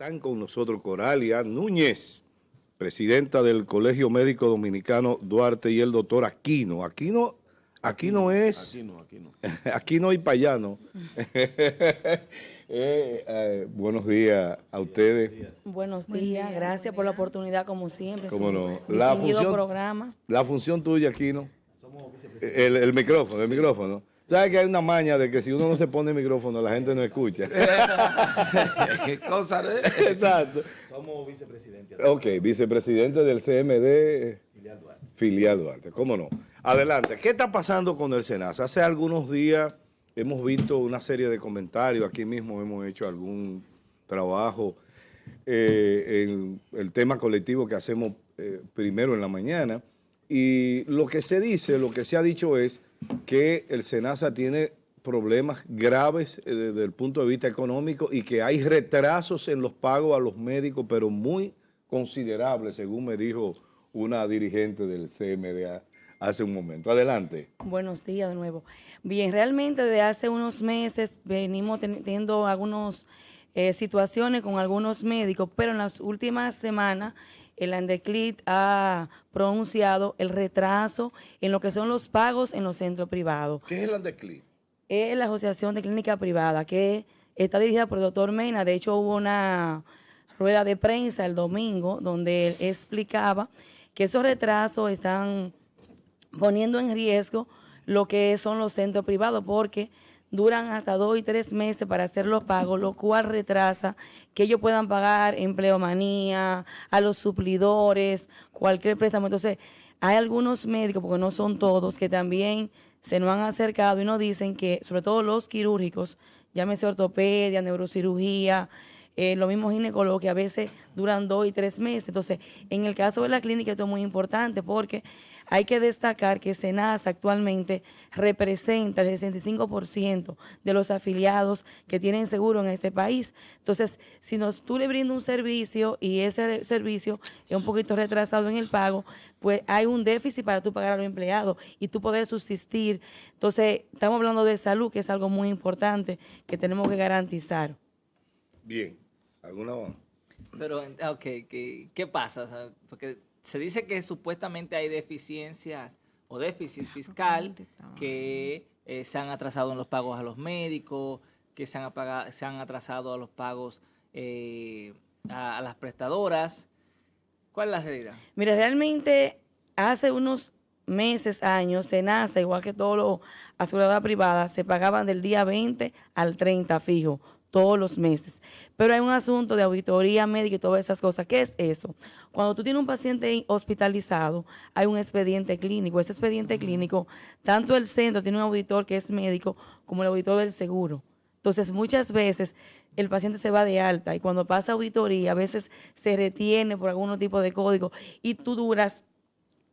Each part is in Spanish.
Están con nosotros Coralia Núñez, presidenta del Colegio Médico Dominicano Duarte, y el doctor Aquino. Aquino es... Aquino. Aquino y Payano. Buenos días a ustedes. Buenos días, gracias por la oportunidad como siempre. Cómo no. Distinguido programa. La función tuya, Aquino. El micrófono. ¿Sabes que hay una maña de que si uno no se pone el micrófono, la gente no escucha? ¿Qué cosa, Exacto. Somos vicepresidentes. Ok, vicepresidente del CMD. Filial Duarte, cómo no. Adelante, ¿qué está pasando con el SENASA? Hace algunos días hemos visto una serie de comentarios, aquí mismo hemos hecho algún trabajo en el tema colectivo que hacemos primero en la mañana, y lo que se dice, lo que se ha dicho es que el SENASA tiene problemas graves desde el punto de vista económico y que hay retrasos en los pagos a los médicos, pero muy considerables, según me dijo una dirigente del CMDA hace un momento. Adelante. Buenos días de nuevo. Bien, realmente desde hace unos meses venimos teniendo algunas situaciones con algunos médicos, pero en las últimas semanas el ANDECLIT ha pronunciado el retraso en lo que son los pagos en los centros privados. ¿Qué es el ANDECLIT? Es la Asociación de Clínica Privada, que está dirigida por el doctor Mena. De hecho, hubo una rueda de prensa el domingo donde él explicaba que esos retrasos están poniendo en riesgo lo que son los centros privados, porque duran hasta 2 y 3 meses para hacer los pagos, lo cual retrasa que ellos puedan pagar empleomanía, a los suplidores, cualquier préstamo. Entonces, hay algunos médicos, porque no son todos, que también se nos han acercado y nos dicen que, sobre todo los quirúrgicos, llámese ortopedia, neurocirugía, lo mismo ginecólogos, que a veces duran 2 y 3 meses. Entonces, en el caso de la clínica esto es muy importante, porque hay que destacar que SENASA actualmente representa el 65% de los afiliados que tienen seguro en este país. Entonces, si tú le brindas un servicio y ese servicio es un poquito retrasado en el pago, pues hay un déficit para tú pagar a los empleados y tú poder subsistir. Entonces, estamos hablando de salud, que es algo muy importante que tenemos que garantizar. Bien. ¿Alguna más? Pero, ok, ¿qué pasa? O sea, porque se dice que supuestamente hay deficiencias o déficit fiscal que se han atrasado en los pagos a los médicos, que se han atrasado a los pagos a las prestadoras. ¿Cuál es la realidad? Mira, realmente hace unos meses, años, SENASA, igual que todos los aseguradoras privadas, se pagaban del día 20 al 30 fijo, todos los meses. Pero hay un asunto de auditoría médica y todas esas cosas. ¿Qué es eso? Cuando tú tienes un paciente hospitalizado, hay un expediente clínico. Ese expediente clínico, tanto el centro tiene un auditor que es médico, como el auditor del seguro. Entonces, muchas veces el paciente se va de alta y cuando pasa auditoría, a veces se retiene por algún tipo de código y tú duras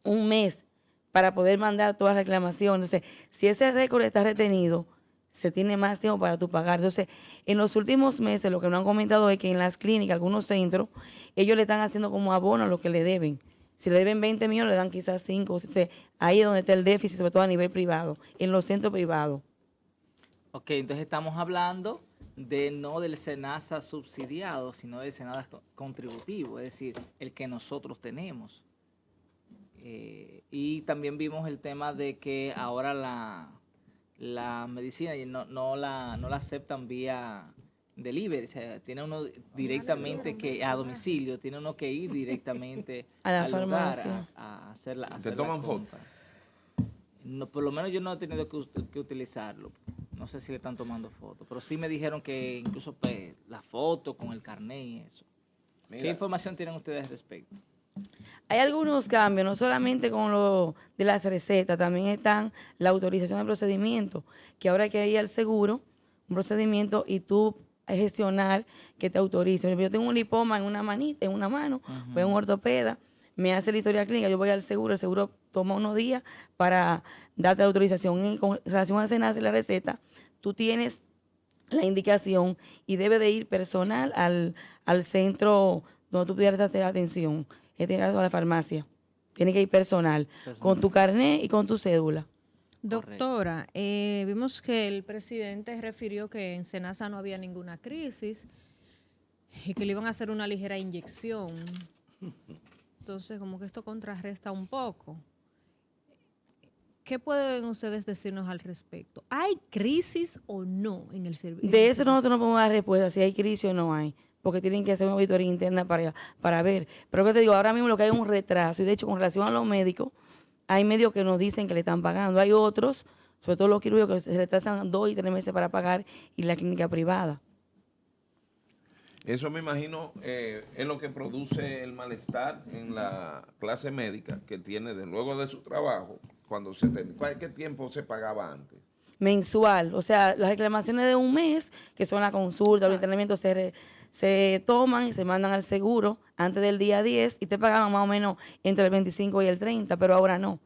un mes para poder mandar todas las reclamaciones. Entonces, si ese récord está retenido, se tiene más tiempo para tú pagar. Entonces, en los últimos meses, lo que nos han comentado es que en las clínicas, algunos centros, ellos le están haciendo como abono a lo que le deben. Si le deben 20 millones, le dan quizás 5. O sea, ahí es donde está el déficit, sobre todo a nivel privado, en los centros privados. Ok, entonces estamos hablando no del SENASA subsidiado, sino del SENASA contributivo, es decir, el que nosotros tenemos. Y también vimos el tema de que ahora la medicina no la aceptan vía delivery, o sea, tiene uno directamente que a domicilio, tiene uno que ir directamente a la al farmacia lugar a hacer la ¿Te toman foto? No, por lo menos yo no he tenido que utilizarlo. No sé si le están tomando fotos, pero sí me dijeron que incluso pues, la foto con el carnet y eso. Mira. ¿Qué información tienen ustedes al respecto? Hay algunos cambios, no solamente con lo de las recetas, también están la autorización del procedimiento, que ahora hay que ir al seguro, un procedimiento, y tú gestionar que te autorice. Yo tengo un lipoma en una manita, en una mano, voy a un ortopeda, me hace la historia clínica, yo voy al seguro, el seguro toma unos días para darte la autorización. Y con relación a SENASA y la receta, tú tienes la indicación y debe de ir personal al centro donde tú pudieras darte atención. En este caso a la farmacia. Tiene que ir personal, con tu carnet y con tu cédula. Doctora, vimos que el presidente refirió que en SENASA no había ninguna crisis. y que le iban a hacer una ligera inyección. Entonces, como que esto contrarresta un poco. ¿Qué pueden ustedes decirnos al respecto? ¿Hay crisis o no en el servicio? De eso nosotros no podemos dar respuesta si hay crisis o no hay, porque tienen que hacer una auditoría interna para ver. Pero que te digo, ahora mismo lo que hay es un retraso, y de hecho con relación a los médicos, hay médicos que nos dicen que le están pagando, hay otros, sobre todo los quirúrgicos, que se retrasan 2 y 3 meses para pagar, y la clínica privada. Eso me imagino es lo que produce el malestar en la clase médica que tiene luego de su trabajo, cuando ¿qué tiempo se pagaba antes? Mensual, o sea, las reclamaciones de un mes, que son la consulta, los internamientos, se toman y se mandan al seguro antes del día 10 y te pagaban más o menos entre el 25 y el 30, pero ahora no.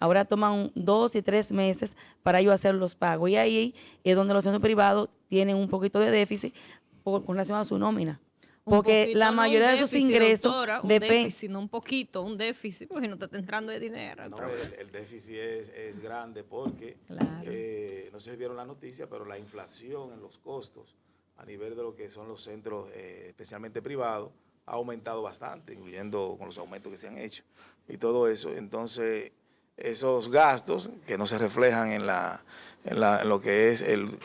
Ahora toman 2 y 3 meses para ellos hacer los pagos, y ahí es donde los centros privados tienen un poquito de déficit con relación a su nómina. Porque poquito, la no mayoría un de sus déficit, ingresos doctora, un déficit, no un poquito, un déficit, porque no te está entrando de dinero. No, el déficit es grande porque, Claro. no sé si vieron la noticia, pero la inflación en los costos a nivel de lo que son los centros, especialmente privados, ha aumentado bastante, incluyendo con los aumentos que se han hecho y todo eso. Entonces, esos gastos que no se reflejan en lo que es el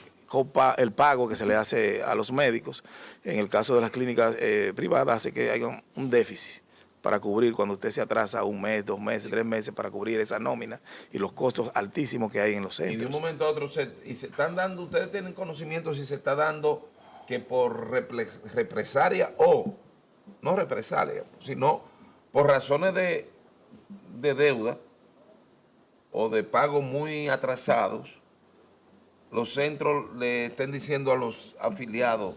pago que se le hace a los médicos, en el caso de las clínicas privadas, hace que haya un déficit para cubrir cuando usted se atrasa 1 mes, 2 meses, 3 meses para cubrir esa nómina y los costos altísimos que hay en los centros. Y de un momento a otro, se están dando, ustedes tienen conocimiento si se está dando que por represalia o, no represalia, sino por razones de deuda o de pagos muy atrasados, los centros le estén diciendo a los afiliados,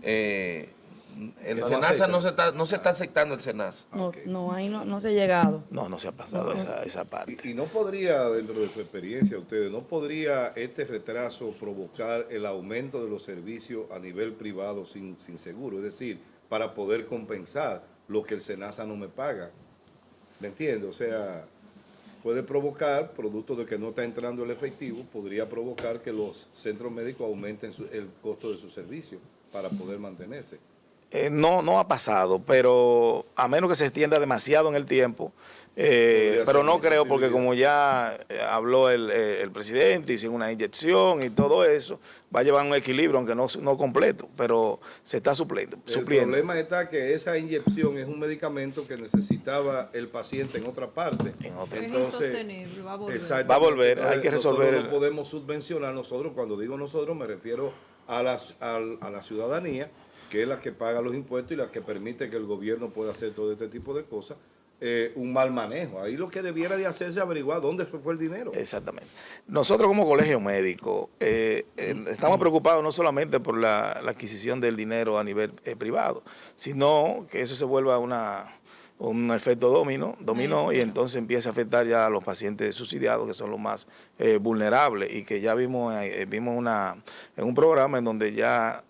el no SENASA aceptan. no se está aceptando el SENASA. No, Ok. no, ahí no se ha llegado. No se ha pasado esa parte. Y no podría, dentro de su experiencia, ustedes, ¿no podría este retraso provocar el aumento de los servicios a nivel privado sin seguro? Es decir, para poder compensar lo que el SENASA no me paga. ¿Me entiende? O sea, puede provocar, producto de que no está entrando el efectivo, podría provocar que los centros médicos aumenten el costo de su servicio para poder mantenerse. No ha pasado, pero a menos que se extienda demasiado en el tiempo, pero no creo, porque como ya habló el presidente, hicieron una inyección y todo eso, va a llevar un equilibrio, aunque no completo, pero se está supliendo. El problema está que esa inyección es un medicamento que necesitaba el paciente en otra parte. Pero es Entonces, insostenible, va a volver. exactamente. Va a volver, hay que resolver Nosotros no podemos subvencionar, nosotros, cuando digo nosotros, me refiero a la ciudadanía, que es la que paga los impuestos y la que permite que el gobierno pueda hacer todo este tipo de cosas, un mal manejo. Ahí lo que debiera de hacerse es averiguar dónde fue el dinero. Exactamente. Nosotros como colegio médico estamos preocupados no solamente por la adquisición del dinero a nivel privado, sino que eso se vuelva un efecto dominó y entonces empieza a afectar ya a los pacientes subsidiados, que son los más vulnerables, y que ya vimos en un programa en donde ya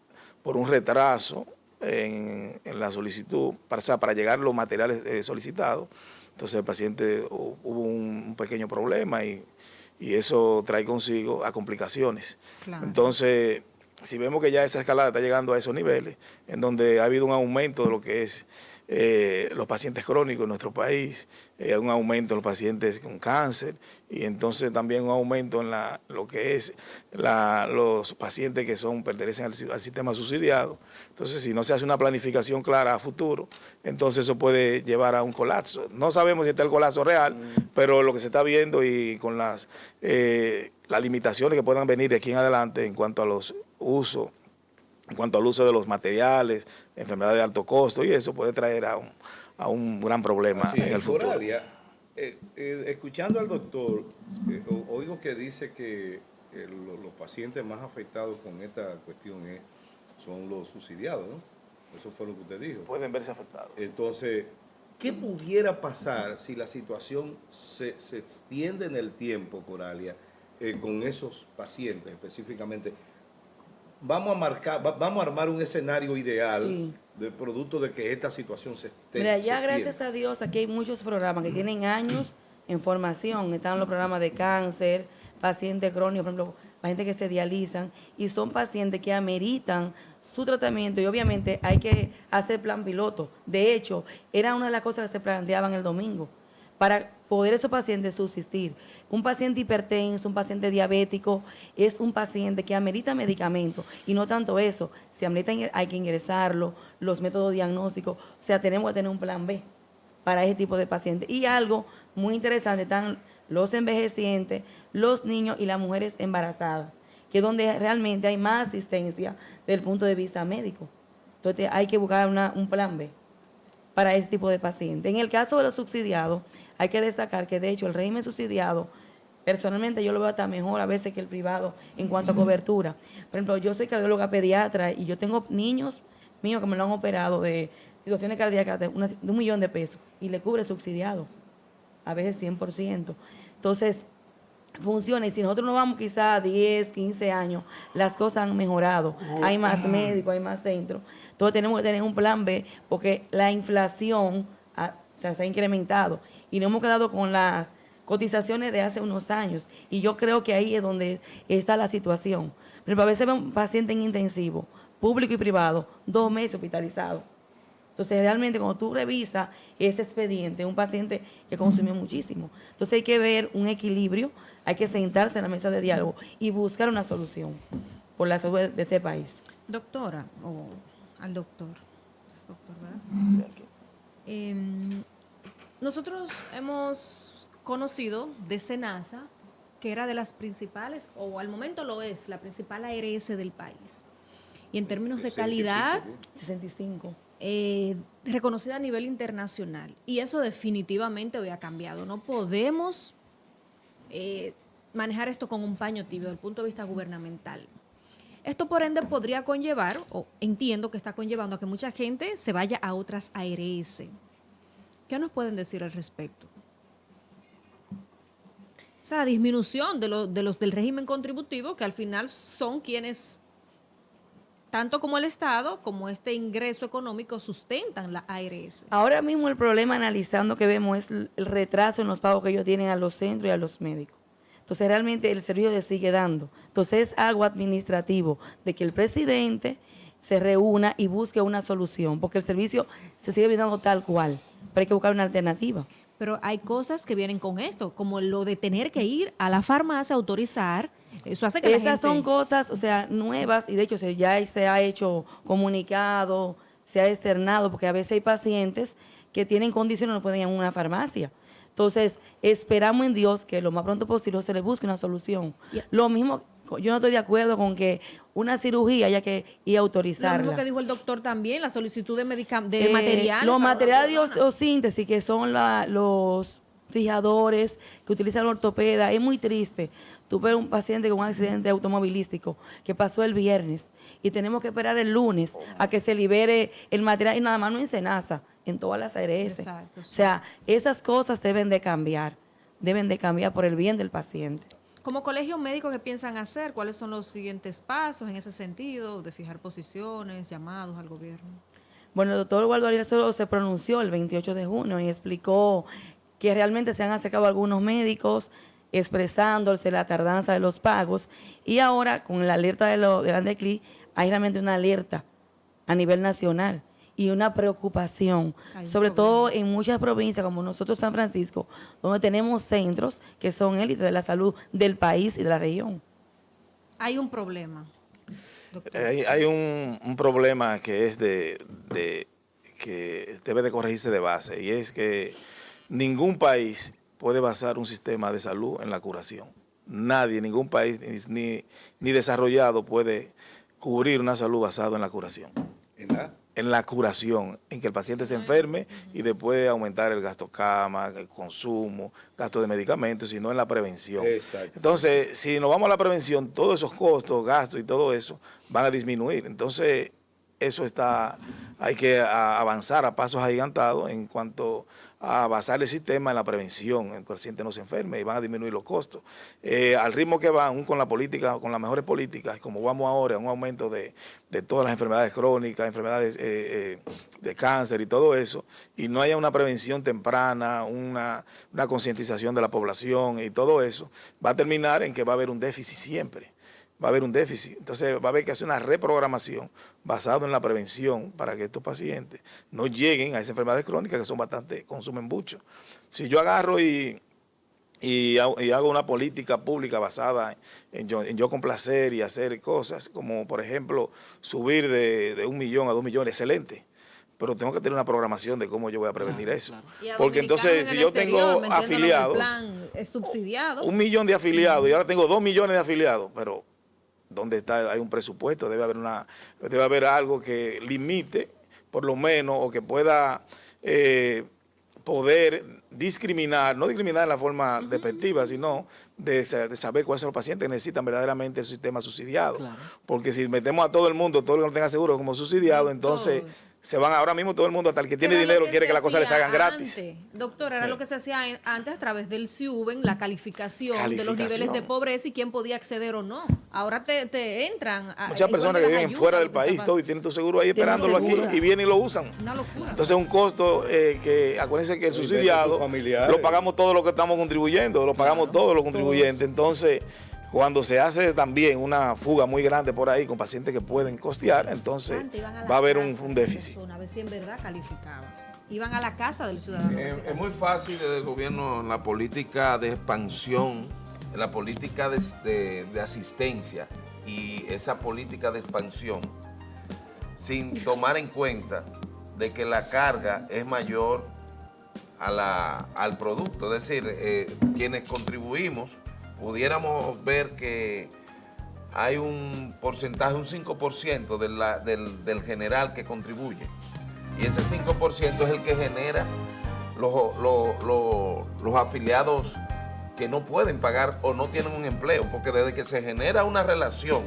por un retraso en la solicitud, para llegar los materiales solicitados, entonces el paciente hubo un pequeño problema y eso trae consigo a complicaciones. Claro. Entonces, si vemos que ya esa escalada está llegando a esos niveles, en donde ha habido un aumento de lo que es los pacientes crónicos en nuestro país, un aumento en los pacientes con cáncer, y entonces también un aumento en lo que es los pacientes que pertenecen al sistema subsidiado. Entonces, si no se hace una planificación clara a futuro, entonces eso puede llevar a un colapso. No sabemos si está el colapso real, pero lo que se está viendo y con las limitaciones que puedan venir de aquí en adelante en cuanto a los usos, en cuanto al uso de los materiales, enfermedades de alto costo, y eso puede traer a un gran problema Así, en el futuro. Coralia, escuchando al doctor, oigo que dice que los pacientes más afectados con esta cuestión son los subsidiados, ¿no? Eso fue lo que usted dijo. Pueden verse afectados. Entonces, ¿qué pudiera pasar si la situación se extiende en el tiempo, Coralia, con esos pacientes específicamente? Vamos a armar un escenario ideal, Sí, de producto de que esta situación se esté. mira, ya gracias a Dios aquí hay muchos programas que tienen años en formación. Están los programas de cáncer, paciente crónico, por ejemplo, pacientes que se dializan y son pacientes que ameritan su tratamiento y obviamente hay que hacer plan piloto. De hecho, era una de las cosas que se planteaban el domingo para poder esos pacientes subsistir. Un paciente hipertenso, un paciente diabético, es un paciente que amerita medicamentos y no tanto eso, si amerita hay que ingresarlo, los métodos diagnósticos, o sea, tenemos que tener un plan B para ese tipo de pacientes. Y algo muy interesante, están los envejecientes, los niños y las mujeres embarazadas, que es donde realmente hay más asistencia desde el punto de vista médico. Entonces hay que buscar un plan B para ese tipo de pacientes. En el caso de los subsidiados, hay que destacar que de hecho el régimen subsidiado, personalmente yo lo veo hasta mejor a veces que el privado en cuanto a cobertura. Por ejemplo, yo soy cardióloga pediatra y yo tengo niños míos que me lo han operado de situaciones cardíacas de $1 millón de pesos y le cubre subsidiado, a veces 100%. Entonces, funciona y si nosotros nos vamos quizás a 10, 15 años, las cosas han mejorado, hay más médicos, hay más centros. Entonces tenemos que tener un plan B porque la inflación se ha incrementado y nos hemos quedado con las cotizaciones de hace unos años y yo creo que ahí es donde está la situación. Pero a veces ve un paciente en intensivo, público y privado, 2 meses hospitalizado. Entonces, realmente, cuando tú revisas ese expediente, un paciente que consumió muchísimo. Entonces, hay que ver un equilibrio, hay que sentarse en la mesa de diálogo y buscar una solución por la salud de este país. Doctora, o al doctor. Doctor, ¿verdad? Sí, aquí. Nosotros hemos conocido de SENASA, que era de las principales, o al momento lo es, la principal ARS del país. Y en términos de calidad, 65. reconocida a nivel internacional. Y eso definitivamente hoy ha cambiado. No podemos manejar esto con un paño tibio desde el punto de vista gubernamental. Esto, por ende, podría conllevar, o entiendo que está conllevando a que mucha gente se vaya a otras ARS. ¿Qué nos pueden decir al respecto? O sea, la disminución de los del régimen contributivo, que al final son quienes, tanto como el Estado, como este ingreso económico, sustentan la ARS. Ahora mismo el problema analizando que vemos es el retraso en los pagos que ellos tienen a los centros y a los médicos. Entonces realmente el servicio se sigue dando. Entonces es algo administrativo de que el presidente se reúna y busque una solución, porque el servicio se sigue brindando tal cual, pero hay que buscar una alternativa. Pero hay cosas que vienen con esto, como lo de tener que ir a la farmacia a autorizar. Eso hace que la Esas gente... son cosas, o sea, nuevas, y de hecho ya se ha hecho comunicado, se ha externado, porque a veces hay pacientes que tienen condiciones y no pueden ir a una farmacia. Entonces, esperamos en Dios que lo más pronto posible se le busque una solución. Lo mismo, yo no estoy de acuerdo con que una cirugía haya que ir a autorizarla. Lo mismo que dijo el doctor también, la solicitud de materiales. Los materiales de osteosíntesis, que son los fijadores que utilizan los ortopedas, es muy triste. Tuve un paciente con un accidente automovilístico que pasó el viernes y tenemos que esperar el lunes a que se libere el material y nada más no en SENASA, en todas las ARS. Exacto, sí. O sea, esas cosas deben de cambiar por el bien del paciente. Como colegio médico, ¿qué piensan hacer? ¿Cuáles son los siguientes pasos en ese sentido, de fijar posiciones, llamados al gobierno? Bueno, el doctor Waldo Ariel solo se pronunció el 28 de junio y explicó que realmente se han acercado algunos médicos expresándose la tardanza de los pagos y ahora con la alerta de ANDECLI hay realmente una alerta a nivel nacional y una preocupación, sobre todo en muchas provincias como nosotros San Francisco, donde tenemos centros que son élites de la salud del país y de la región. Hay un problema, doctor. Hay un problema que es que debe de corregirse de base y es que ningún país puede basar un sistema de salud en la curación. Nadie, ningún país ni desarrollado puede cubrir una salud basada en la curación. En la curación, en que el paciente se enferme y después aumentar el gasto cama, el consumo, gasto de medicamentos, sino en la prevención. Exacto. Entonces, si nos vamos a la prevención, todos esos costos, gastos y todo eso van a disminuir. Entonces, hay que avanzar a pasos agigantados en cuanto a basar el sistema en la prevención, en que el paciente no se enferme y van a disminuir los costos. Al ritmo que van, con la política, con las mejores políticas, como vamos ahora, un aumento de todas las enfermedades crónicas, enfermedades de cáncer y todo eso, y no haya una prevención temprana, una concientización de la población y todo eso, va a terminar en que va a haber un déficit siempre. va a haber un déficit. Entonces va a haber que hacer una reprogramación basada en la prevención para que estos pacientes no lleguen a esas enfermedades crónicas que son bastante, consumen mucho. Si yo agarro y hago una política pública basada en yo complacer y hacer cosas, como por ejemplo subir de 1 millón a 2 millones, excelente. Pero tengo que tener una programación de cómo yo voy a prevenir eso. Y a Porque entonces, si yo tengo ¿me entiendes? afiliados, El plan es subsidiado. 1 millón de afiliados y ahora tengo 2 millones de afiliados, pero ¿dónde está? Hay un presupuesto, debe haber algo que limite, por lo menos, o que pueda poder discriminar, no discriminar en la forma despectiva, sino de saber cuáles son los pacientes que necesitan verdaderamente el sistema subsidiado. Claro. Porque si metemos a todo el mundo que no tenga seguro como subsidiado, entonces se van ahora mismo todo el mundo, hasta el que tiene dinero quiere que las cosas les hagan gratis. Doctor, era lo que se hacía antes a través del CIUBEN, la calificación de los niveles de pobreza y quién podía acceder o no. Ahora te entran. Muchas personas que viven fuera del país todo y tienen tu seguro ahí esperándolo aquí y vienen y lo usan. Una locura. Entonces es un costo que, acuérdense que el subsidiado lo pagamos todos los que estamos contribuyendo, lo pagamos todos los contribuyentes. Entonces, cuando se hace también una fuga muy grande por ahí con pacientes que pueden costear, entonces va a haber un déficit. A ver si en verdad calificaban. Iban a la casa del ciudadano. Es muy fácil desde el gobierno en la política de expansión, en la política de asistencia y esa política de expansión, sin tomar en cuenta de que la carga es mayor al producto. Es decir, quienes contribuimos, pudiéramos ver que hay un porcentaje, un 5% del general que contribuye. Y ese 5% es el que genera los afiliados que no pueden pagar o no tienen un empleo. Porque desde que se genera una relación,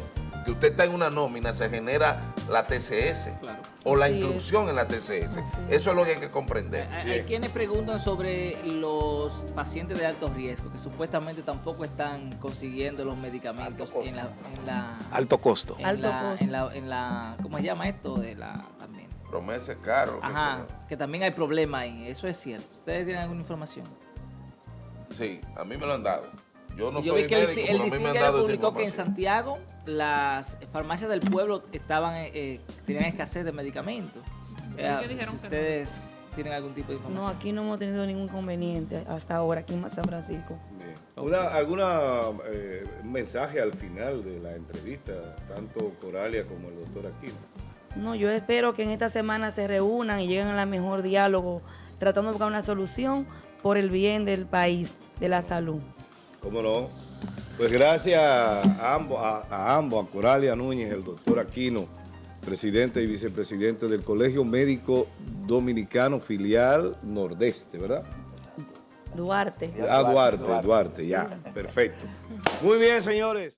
que usted está en una nómina, se genera la TCS o la inclusión en la TCS. Eso es lo que hay que comprender. Hay quienes preguntan sobre los pacientes de alto riesgo, que supuestamente tampoco están consiguiendo los medicamentos en la alto costo. ¿Cómo se llama esto? También. Promesa caro. Ajá, que también hay problema ahí, eso es cierto. ¿Ustedes tienen alguna información? Sí, a mí me lo han dado. Yo no Yo soy vi que médico, pero a mí me han dado esa publicó que en información. Santiago las farmacias del pueblo tenían escasez de medicamentos. Si ustedes tienen algún tipo de No, información. aquí no hemos tenido ningún inconveniente hasta ahora, aquí en San Francisco. Bien. ¿Alguna mensaje al final de la entrevista, tanto Coralia como el doctor Aquino? No, yo espero que en esta semana se reúnan y lleguen al mejor diálogo, tratando de buscar una solución por el bien del país, de la salud. ¿Cómo no? Pues gracias a ambos, a Coralia Núñez, el doctor Aquino, presidente y vicepresidente del Colegio Médico Dominicano Filial Nordeste, ¿verdad? Duarte. Duarte, ya, perfecto. Muy bien, señores.